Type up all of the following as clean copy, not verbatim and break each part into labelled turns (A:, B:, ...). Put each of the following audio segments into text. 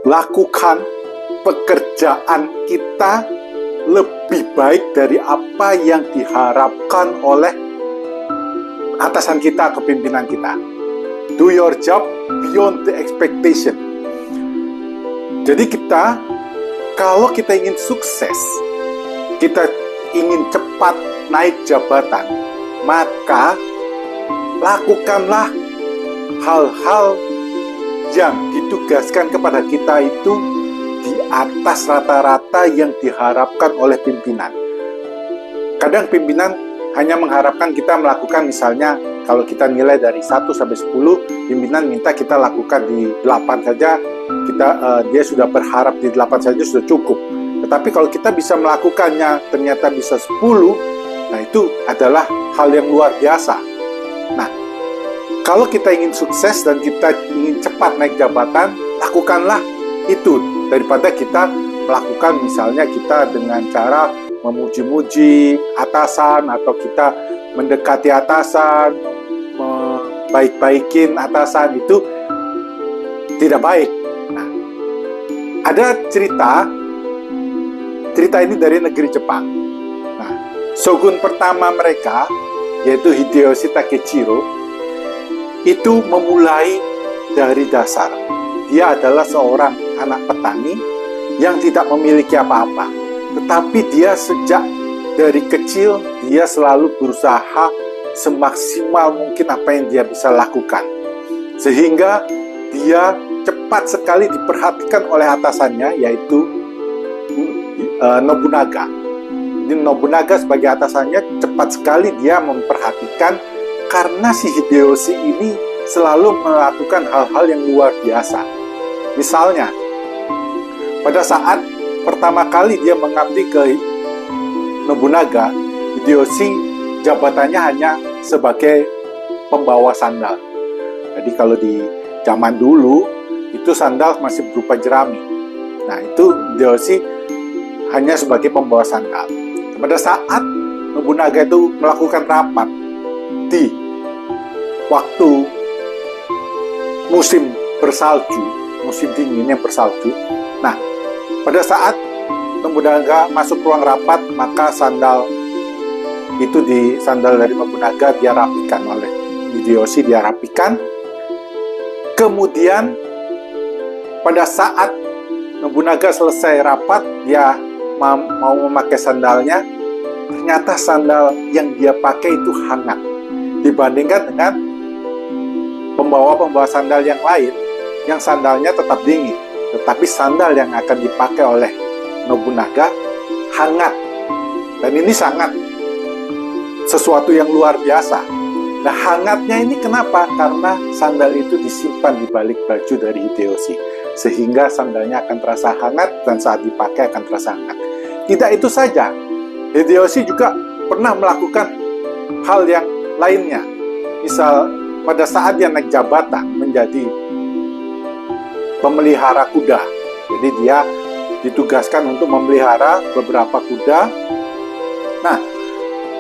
A: lakukan pekerjaan kita lebih baik dari apa yang diharapkan oleh atasan kita, kepimpinan kita. Do your job beyond the expectation. Jadi kalau kita ingin sukses, kita ingin cepat naik jabatan, maka lakukanlah hal-hal yang ditugaskan kepada kita itu di atas rata-rata yang diharapkan oleh pimpinan. Kadang pimpinan hanya mengharapkan kita melakukan, misalnya kalau kita nilai dari 1 sampai 10, pimpinan minta kita lakukan di 8 saja, dia sudah berharap di 8 saja sudah cukup. Tetapi kalau kita bisa melakukannya ternyata bisa 10, nah itu adalah hal yang luar biasa. Nah, kalau kita ingin sukses dan kita ingin cepat naik jabatan, lakukanlah itu daripada kita melakukan misalnya kita dengan cara memuji-muji atasan, atau kita mendekati atasan, baik-baikin atasan, itu tidak baik. Nah, ada cerita ini dari negeri Jepang. Nah, shogun pertama mereka, yaitu Hideyoshi Takechiro, itu memulai dari dasar. Dia adalah seorang anak petani yang tidak memiliki apa-apa. Tetapi dia sejak dari kecil, dia selalu berusaha semaksimal mungkin apa yang dia bisa lakukan. Sehingga dia cepat sekali diperhatikan oleh atasannya, yaitu Nobunaga. Jadi Nobunaga sebagai atasannya cepat sekali dia memperhatikan, karena si Hideyoshi ini selalu melakukan hal-hal yang luar biasa. Misalnya, pada saat pertama kali dia mengabdi ke Nobunaga, Hideyoshi jabatannya hanya sebagai pembawa sandal. Jadi kalau di zaman dulu, itu sandal masih berupa jerami. Nah, itu Hideyoshi hanya sebagai pembawa sandal. Pada saat Nobunaga itu melakukan rapat di waktu musim bersalju, musim dingin yang bersalju. Nah, pada saat Nobunaga masuk ruang rapat, maka sandal dari Nobunaga dia rapikan oleh Hideyoshi, dia rapikan. Kemudian pada saat Nobunaga selesai rapat, dia mau memakai sandalnya, ternyata sandal yang dia pakai itu hangat dibandingkan dengan pembawa sandal yang lain, yang sandalnya tetap dingin, tetapi sandal yang akan dipakai oleh Nobunaga hangat. Dan ini sangat sesuatu yang luar biasa. Nah, hangatnya ini kenapa? Karena sandal itu disimpan di balik baju dari Hideyoshi, sehingga sandalnya akan terasa hangat dan saat dipakai akan terasa hangat. Tidak itu saja, Hideyoshi juga pernah melakukan hal yang lainnya. Misal pada saat dia naik jabatan menjadi pemelihara kuda. Jadi dia ditugaskan untuk memelihara beberapa kuda. Nah,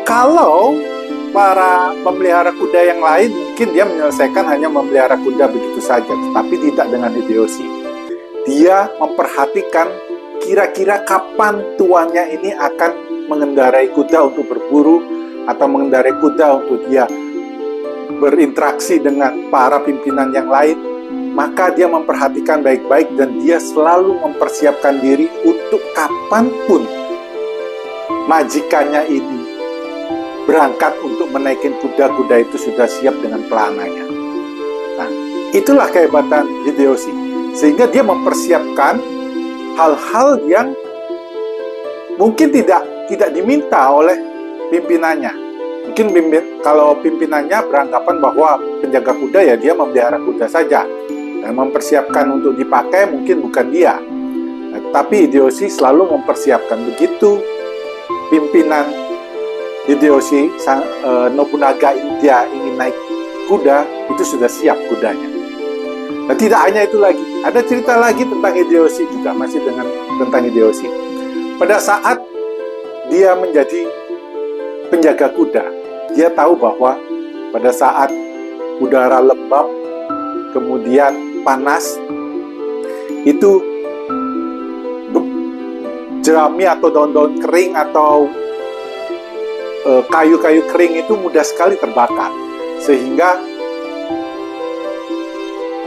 A: kalau para pemelihara kuda yang lain mungkin dia menyelesaikan hanya memelihara kuda begitu saja, tetapi tidak dengan Hideyoshi. Dia memperhatikan kira-kira kapan tuannya ini akan mengendarai kuda untuk berburu, atau mengendarai kuda untuk dia berinteraksi dengan para pimpinan yang lain. Maka dia memperhatikan baik-baik dan dia selalu mempersiapkan diri untuk kapanpun majikannya ini berangkat untuk menaikin kuda-kuda itu sudah siap dengan pelananya. Nah, itulah kehebatan Hideyoshi. Sehingga dia mempersiapkan hal-hal yang mungkin tidak diminta oleh pimpinannya. Mungkin kalau pimpinannya beranggapan bahwa penjaga kuda ya dia memelihara kuda saja, dan mempersiapkan untuk dipakai mungkin bukan dia. Nah, tapi Hideyoshi selalu mempersiapkan. Begitu pimpinan Hideyoshi Nobunaga dia ingin naik kuda, itu sudah siap kudanya. Nah, tidak hanya itu lagi, ada cerita lagi tentang Hideyoshi juga, masih tentang Hideyoshi. Pada saat dia menjadi penjaga kuda, dia tahu bahwa pada saat udara lembab kemudian panas, itu jerami atau daun-daun kering atau kayu-kayu kering itu mudah sekali terbakar, sehingga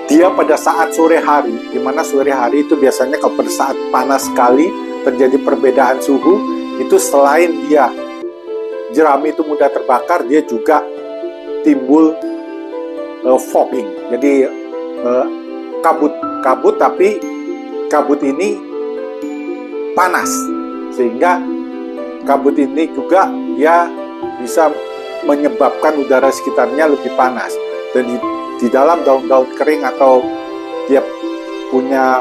A: dia pada saat sore hari, di mana sore hari itu biasanya kalau pada saat panas sekali terjadi perbedaan suhu, itu selain dia jerami itu mudah terbakar, dia juga timbul fogging, jadi kabut, tapi kabut ini panas, sehingga kabut ini juga dia bisa menyebabkan udara sekitarnya lebih panas. Dan di dalam daun-daun kering atau dia punya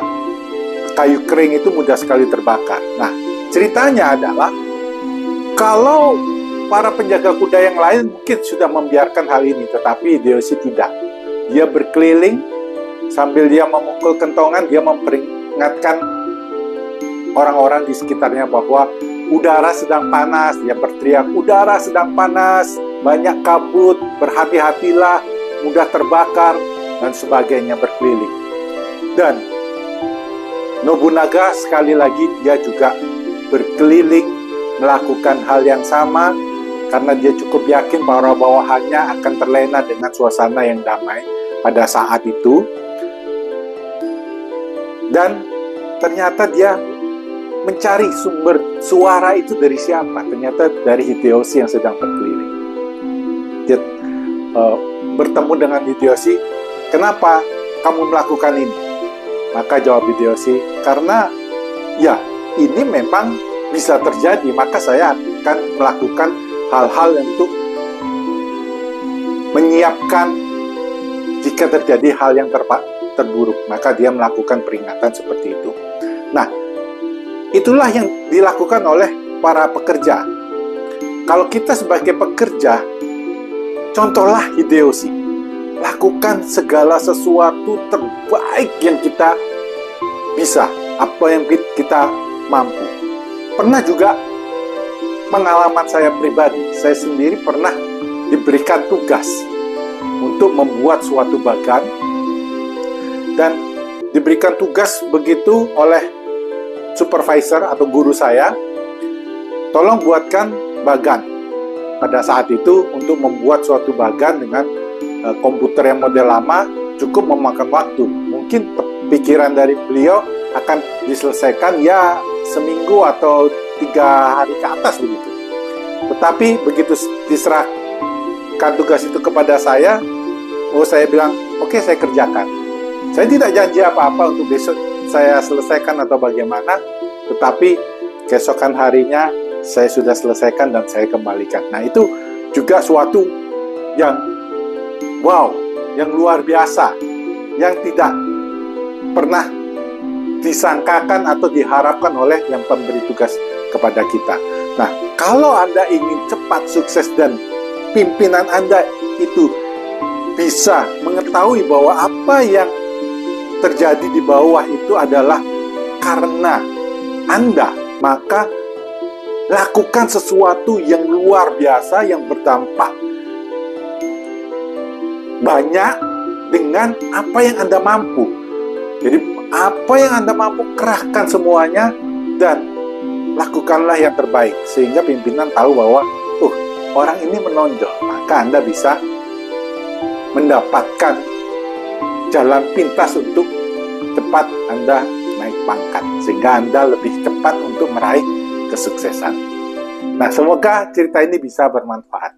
A: kayu kering itu mudah sekali terbakar. Nah, ceritanya adalah kalau para penjaga kuda yang lain mungkin sudah membiarkan hal ini, tetapi Hideyoshi tidak. Dia berkeliling sambil dia memukul kentongan, dia memperingatkan orang-orang di sekitarnya bahwa udara sedang panas. Dia berteriak, udara sedang panas, banyak kabut, berhati-hatilah, mudah terbakar, dan sebagainya, berkeliling. Dan Nobunaga sekali lagi dia juga berkeliling melakukan hal yang sama, karena dia cukup yakin para bawahannya akan terlena dengan suasana yang damai pada saat itu. Dan ternyata dia mencari sumber suara itu dari siapa? Ternyata dari Hideyoshi yang sedang berkeliling. Dia bertemu dengan Hideyoshi, kenapa kamu melakukan ini? Maka jawab Hideyoshi, karena ya ini memang bisa terjadi, maka saya akan melakukan hal-hal untuk menyiapkan jika terjadi hal yang terburuk. Maka dia melakukan peringatan seperti itu. Nah, itulah yang dilakukan oleh para pekerja. Kalau kita sebagai pekerja, contohlah Hideyoshi, lakukan segala sesuatu terbaik yang kita bisa, apa yang kita mampu. Pernah juga pengalaman saya pribadi, saya sendiri pernah diberikan tugas untuk membuat suatu bagan, dan diberikan tugas begitu oleh supervisor atau guru saya, tolong buatkan bagan. Pada saat itu untuk membuat suatu bagan dengan komputer yang model lama cukup memakan waktu. Mungkin pikiran dari beliau akan diselesaikan ya seminggu atau 3 hari ke atas begitu. Tetapi begitu diserahkan tugas itu kepada saya, saya bilang, oke, saya kerjakan. Saya tidak janji apa-apa untuk besok saya selesaikan atau bagaimana, tetapi keesokan harinya saya sudah selesaikan dan saya kembalikan. Nah, itu juga suatu yang wow, yang luar biasa, yang tidak pernah disangkakan atau diharapkan oleh yang pemberi tugas kepada kita. Nah, kalau Anda ingin cepat sukses dan pimpinan Anda itu bisa mengetahui bahwa apa yang terjadi di bawah itu adalah karena Anda, maka lakukan sesuatu yang luar biasa, yang berdampak banyak dengan apa yang Anda mampu. Jadi apa yang Anda mampu, kerahkan semuanya dan lakukanlah yang terbaik, sehingga pimpinan tahu bahwa orang ini menonjol, maka Anda bisa mendapatkan jalan pintas untuk cepat Anda naik pangkat, sehingga Anda lebih cepat untuk meraih kesuksesan. Nah, semoga cerita ini bisa bermanfaat.